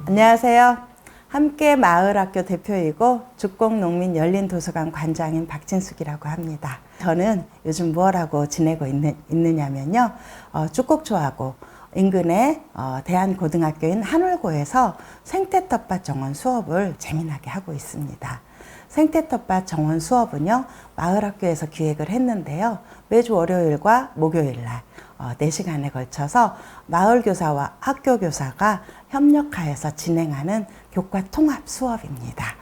안녕하세요. 함께 마을학교 대표이고 죽곡농민 열린도서관 관장인 박진숙이라고 합니다. 저는 요즘 무엇 하고 지내고 있느냐면요. 죽곡초하고 인근의 대한고등학교인 한울고에서 생태텃밭 정원 수업을 재미나게 하고 있습니다. 생태텃밭 정원 수업은요, 마을학교에서 기획을 했는데요. 매주 월요일과 목요일날 4시간에 걸쳐서 마을교사와 학교교사가 협력하여서 진행하는 교과 통합 수업입니다.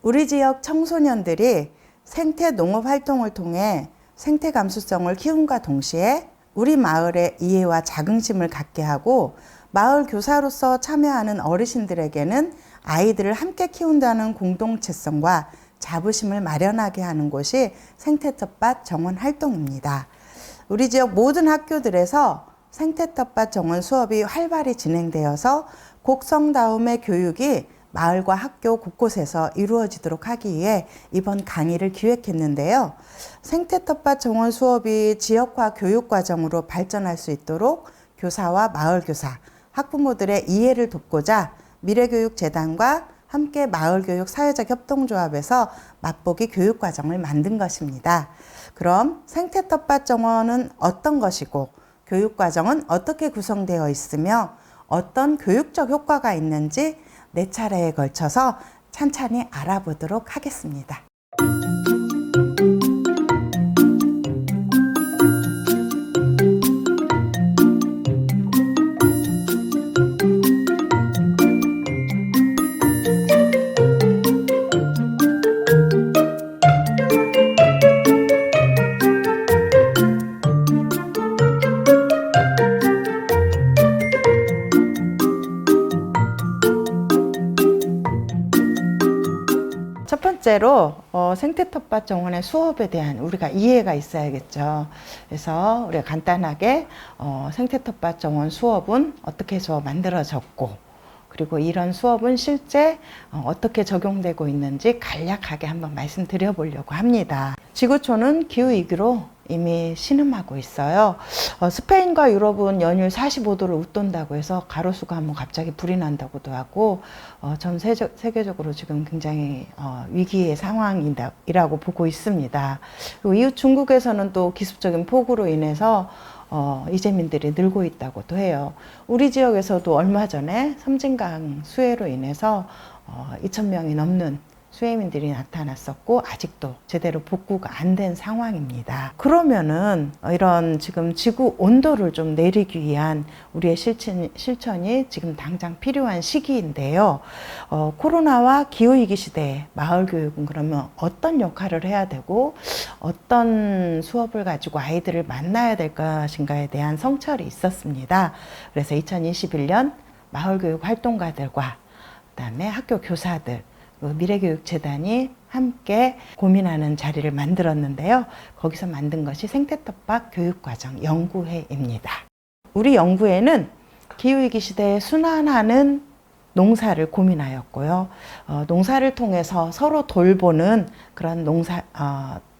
우리 지역 청소년들이 생태 농업 활동을 통해 생태 감수성을 키움과 동시에 우리 마을의 이해와 자긍심을 갖게 하고 마을 교사로서 참여하는 어르신들에게는 아이들을 함께 키운다는 공동체성과 자부심을 마련하게 하는 곳이 생태텃밭 정원 활동입니다. 우리 지역 모든 학교들에서 생태텃밭 정원 수업이 활발히 진행되어서 곡성다움의 교육이 마을과 학교 곳곳에서 이루어지도록 하기 위해 이번 강의를 기획했는데요. 생태텃밭 정원 수업이 지역화 교육과정으로 발전할 수 있도록 교사와 마을교사, 학부모들의 이해를 돕고자 미래교육재단과 함께 마을교육 사회적 협동조합에서 맛보기 교육과정을 만든 것입니다. 그럼 생태텃밭 정원은 어떤 것이고 교육과정은 어떻게 구성되어 있으며 어떤 교육적 효과가 있는지 4차례에 걸쳐서 찬찬히 알아보도록 하겠습니다. 첫 번째로 생태텃밭 정원의 수업에 대한 우리가 이해가 있어야겠죠. 그래서 우리가 간단하게 생태텃밭 정원 수업은 어떻게 해서 만들어졌고, 그리고 이런 수업은 실제 어떻게 적용되고 있는지 간략하게 한번 말씀드려 보려고 합니다. 지구촌은 기후위기로 이미 신음하고 있어요. 스페인과 유럽은 연일 45도를 웃돈다고 해서 가로수가 한번 갑자기 불이 난다고도 하고 전 세계적으로 지금 굉장히 위기의 상황이라고 보고 있습니다. 그리고 이웃 중국에서는 또 기습적인 폭우로 인해서 이재민들이 늘고 있다고도 해요. 우리 지역에서도 얼마 전에 섬진강 수해로 인해서 2,000명이 넘는 수해민들이 나타났었고 아직도 제대로 복구가 안 된 상황입니다. 그러면은 이런 지금 지구 온도를 좀 내리기 위한 우리의 실천이 지금 당장 필요한 시기인데요. 코로나와 기후위기 시대에 마을교육은 그러면 어떤 역할을 해야 되고 어떤 수업을 가지고 아이들을 만나야 될 것인가에 대한 성찰이 있었습니다. 그래서 2021년 마을교육 활동가들과 그다음에 학교 교사들, 미래교육재단이 함께 고민하는 자리를 만들었는데요. 거기서 만든 것이 생태텃밭 교육과정 연구회입니다. 우리 연구회는 기후위기 시대에 순환하는 농사를 고민하였고요. 농사를 통해서 서로 돌보는 그런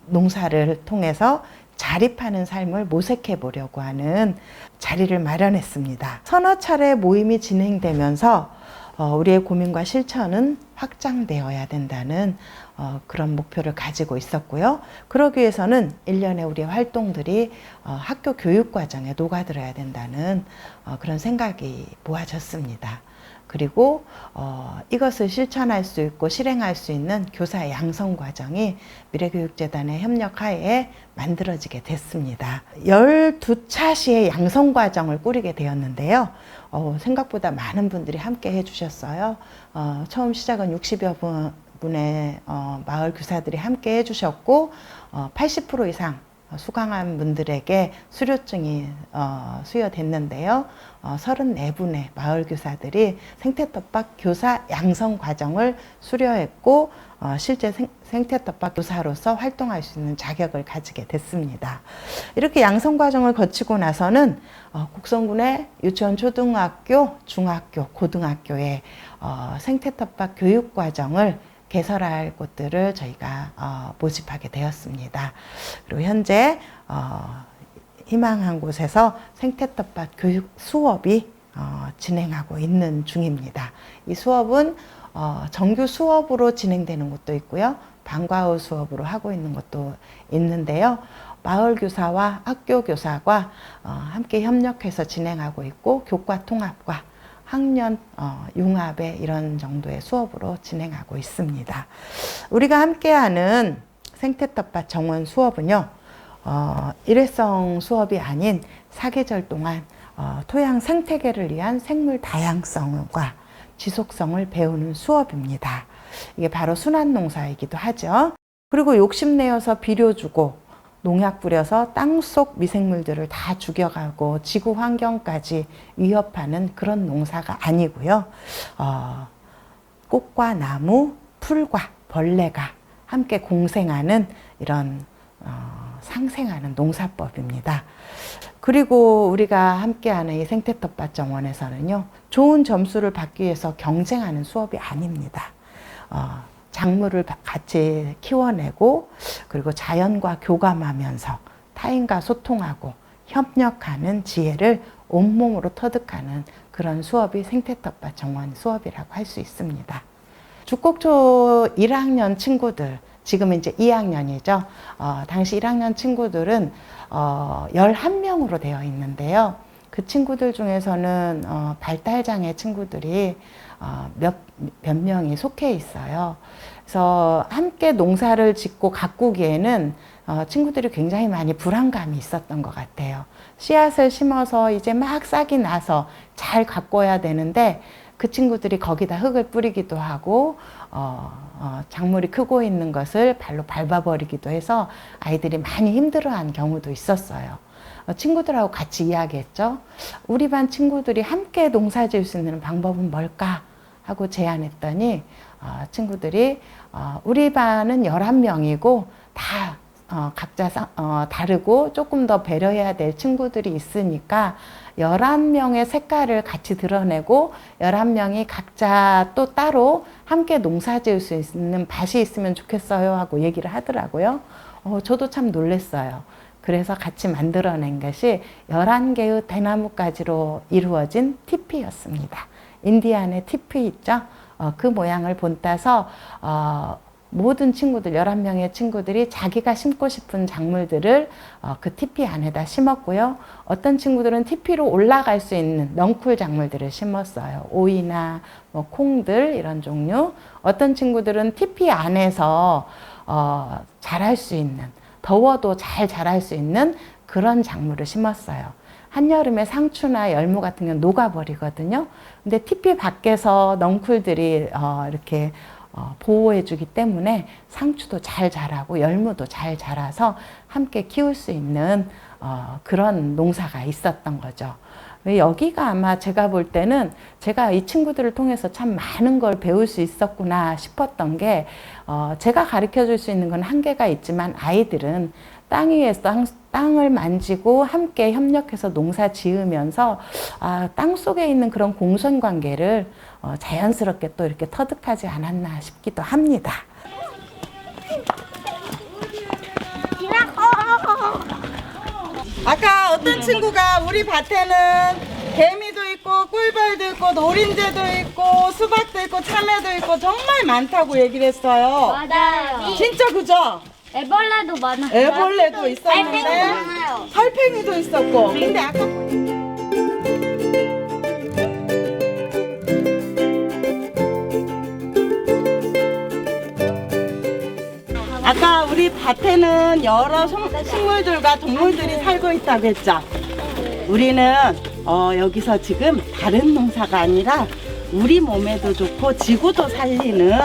농사를 통해서 자립하는 삶을 모색해 보려고 하는 자리를 마련했습니다. 서너 차례 모임이 진행되면서 우리의 고민과 실천은 확장되어야 된다는 그런 목표를 가지고 있었고요. 그러기 위해서는 1년에 우리의 활동들이 학교 교육과정에 녹아들어야 된다는 그런 생각이 모아졌습니다. 그리고 이것을 실천할 수 있고 실행할 수 있는 교사 양성 과정이 미래교육재단의 협력하에 만들어지게 됐습니다. 12차시의 양성 과정을 꾸리게 되었는데요. 생각보다 많은 분들이 함께 해주셨어요. 처음 시작은 60여 분의 마을 교사들이 함께 해주셨고 80% 이상 수강한 분들에게 수료증이 수여됐는데요. 34분의 마을교사들이 생태텃밭 교사 양성 과정을 수료했고 실제 생태텃밭 교사로서 활동할 수 있는 자격을 가지게 됐습니다. 이렇게 양성 과정을 거치고 나서는 곡성군의 유치원, 초등학교, 중학교, 고등학교에 생태텃밭 교육 과정을 개설할 곳들을 저희가 모집하게 되었습니다. 그리고 현재 희망한 곳에서 생태텃밭 교육 수업이 진행하고 있는 중입니다. 이 수업은 정규 수업으로 진행되는 곳도 있고요. 방과 후 수업으로 하고 있는 것도 있는데요. 마을 교사와 학교 교사가 함께 협력해서 진행하고 있고 교과 통합과 학년 융합의 이런 정도의 수업으로 진행하고 있습니다. 우리가 함께하는 생태텃밭 정원 수업은요, 일회성 수업이 아닌 사계절 동안 토양 생태계를 위한 생물 다양성과 지속성을 배우는 수업입니다. 이게 바로 순환농사이기도 하죠. 그리고 욕심내어서 비료 주고 농약 뿌려서 땅속 미생물들을 다 죽여가고 지구 환경까지 위협하는 그런 농사가 아니고요. 꽃과 나무, 풀과 벌레가 함께 공생하는 이런 상생하는 농사법입니다. 그리고 우리가 함께하는 이 생태텃밭 정원에서는요, 좋은 점수를 받기 위해서 경쟁하는 수업이 아닙니다. 작물을 같이 키워내고 그리고 자연과 교감하면서 타인과 소통하고 협력하는 지혜를 온몸으로 터득하는 그런 수업이 생태텃밭 정원 수업이라고 할 수 있습니다. 죽곡초 1학년 친구들, 지금은 이제 2학년이죠. 당시 1학년 친구들은 11명으로 되어 있는데요. 그 친구들 중에서는 발달장애 친구들이 몇 명이 속해 있어요. 그래서 함께 농사를 짓고 가꾸기에는 친구들이 굉장히 많이 불안감이 있었던 것 같아요. 씨앗을 심어서 이제 막 싹이 나서 잘 가꿔야 되는데 그 친구들이 거기다 흙을 뿌리기도 하고 작물이 크고 있는 것을 발로 밟아버리기도 해서 아이들이 많이 힘들어한 경우도 있었어요. 친구들하고 같이 이야기했죠. 우리 반 친구들이 함께 농사 지을 수 있는 방법은 뭘까 하고 제안했더니 친구들이 우리 반은 11명이고 다 각자 다르고 조금 더 배려해야 될 친구들이 있으니까 11명의 색깔을 같이 드러내고 11명이 각자 또 따로 함께 농사 지을 수 있는 밭이 있으면 좋겠어요 하고 얘기를 하더라고요. 저도 참 놀랐어요. 그래서 같이 만들어낸 것이 11개의 대나무가지로 이루어진 티피였습니다. 인디안의 티피 있죠? 그 모양을 본따서 모든 친구들, 11명의 친구들이 자기가 심고 싶은 작물들을 그 티피 안에다 심었고요. 어떤 친구들은 티피로 올라갈 수 있는 넝쿨 작물들을 심었어요. 오이나 뭐 콩들 이런 종류. 어떤 친구들은 티피 안에서 자랄 수 있는, 더워도 잘 자랄 수 있는 그런 작물을 심었어요. 한여름에 상추나 열무 같은 경우는 녹아버리거든요. 근데 티피 밖에서 넝쿨들이 이렇게 보호해주기 때문에 상추도 잘 자라고 열무도 잘 자라서 함께 키울 수 있는 그런 농사가 있었던 거죠. 여기가 아마 제가 볼 때는 제가 이 친구들을 통해서 참 많은 걸 배울 수 있었구나 싶었던 게 제가 가르쳐 줄 수 있는 건 한계가 있지만 아이들은 땅 위에서 땅을 만지고 함께 협력해서 농사 지으면서 땅 속에 있는 그런 공존관계를 자연스럽게 또 이렇게 터득하지 않았나 싶기도 합니다. 아까 어떤 친구가 우리 밭에는 개미도 있고 꿀벌도 있고 노린재도 있고 수박도 있고 참외도 있고 정말 많다고 얘기를 했어요. 맞아요. 진짜 그죠? 애벌레도 많아요. 애벌레도 있었는데 달팽이도 많아요. 달팽이도 있었고 근데 아까 우리 밭에는 여러 식물들과 동물들이 살고 있다고 했죠. 우리는 여기서 지금 다른 농사가 아니라 우리 몸에도 좋고 지구도 살리는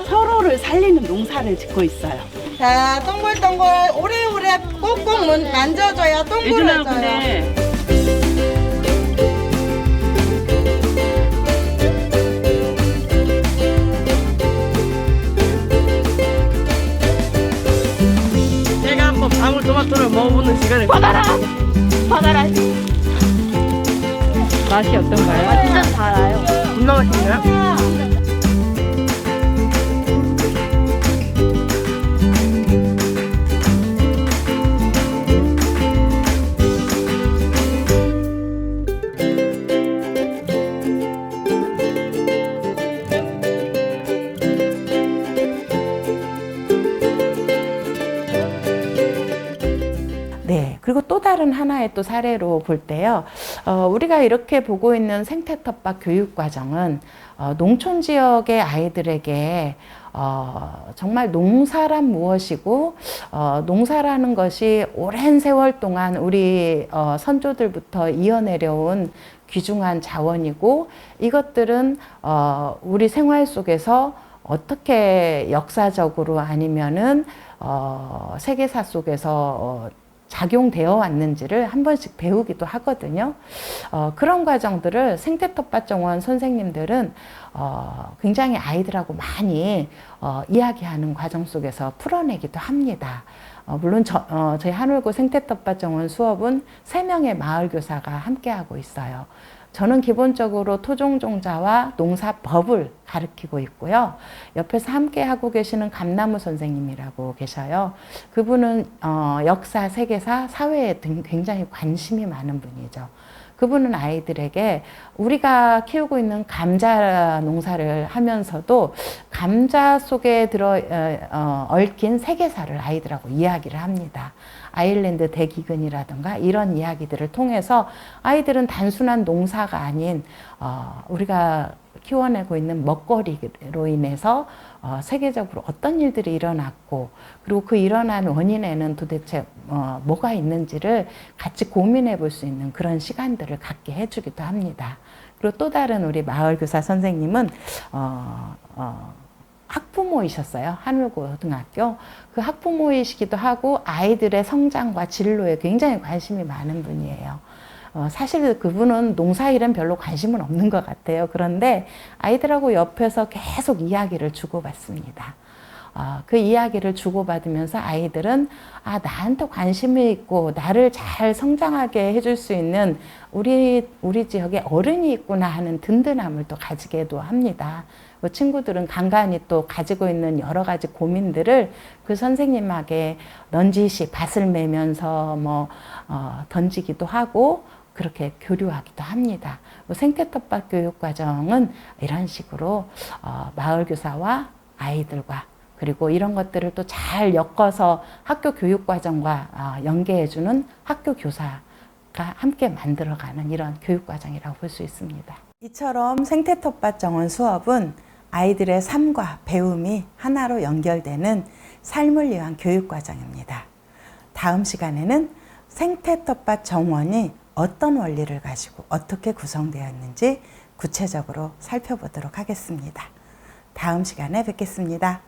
서로를 살리는 농사를 짓고 있어요. 자, 동글동글 오래오래 발에 꼭꼭 만져줘야 예준아, 동그래져요. 근데 제가 한번 방울토마토를 먹어보는 시간을 받아라! 받아라. 맛이 어떤가요? 완전 달아요. 겁나 맛있나요? 네, 그리고 또 다른 하나의 또 사례로 볼 때요, 우리가 이렇게 보고 있는 생태 텃밭 교육 과정은 농촌 지역의 아이들에게 정말 농사란 무엇이고, 농사라는 것이 오랜 세월 동안 우리 선조들부터 이어내려온 귀중한 자원이고, 이것들은 우리 생활 속에서 어떻게 역사적으로 아니면은 세계사 속에서 작용되어 왔는지를 한 번씩 배우기도 하거든요. 그런 과정들을 생태텃밭 정원 선생님들은 굉장히 아이들하고 많이 이야기하는 과정 속에서 풀어내기도 합니다. 물론 저희 한울구 생태텃밭 정원 수업은 3명의 마을교사가 함께하고 있어요. 저는 기본적으로 토종종자와 농사법을 가르치고 있고요. 옆에서 함께 하고 계시는 감나무 선생님이라고 계셔요. 그분은 역사, 세계사, 사회에 굉장히 관심이 많은 분이죠. 그분은 아이들에게 우리가 키우고 있는 감자 농사를 하면서도 감자 속에 얽힌 세계사를 아이들하고 이야기를 합니다. 아일랜드 대기근이라든가 이런 이야기들을 통해서 아이들은 단순한 농사가 아닌 우리가 키워내고 있는 먹거리로 인해서 세계적으로 어떤 일들이 일어났고, 그리고 그 일어난 원인에는 도대체 뭐가 있는지를 같이 고민해 볼 수 있는 그런 시간들을 갖게 해주기도 합니다. 그리고 또 다른 우리 마을교사 선생님은 학부모이셨어요. 한울고등학교. 그 학부모이시기도 하고 아이들의 성장과 진로에 굉장히 관심이 많은 분이에요. 사실 그분은 농사일은 별로 관심은 없는 것 같아요. 그런데 아이들하고 옆에서 계속 이야기를 주고받습니다. 그 이야기를 주고받으면서 아이들은 나한테 관심이 있고 나를 잘 성장하게 해줄 수 있는 우리 지역에 어른이 있구나 하는 든든함을 또 가지게도 합니다. 친구들은 간간히 또 가지고 있는 여러 가지 고민들을 그 선생님에게 넌지시 밭을 매면서 던지기도 하고 그렇게 교류하기도 합니다. 생태텃밭 교육과정은 이런 식으로 마을교사와 아이들과 그리고 이런 것들을 또 잘 엮어서 학교 교육과정과 연계해주는 학교 교사가 함께 만들어가는 이런 교육과정이라고 볼 수 있습니다. 이처럼 생태텃밭 정원 수업은 아이들의 삶과 배움이 하나로 연결되는 삶을 위한 교육과정입니다. 다음 시간에는 생태텃밭 정원이 어떤 원리를 가지고 어떻게 구성되었는지 구체적으로 살펴보도록 하겠습니다. 다음 시간에 뵙겠습니다.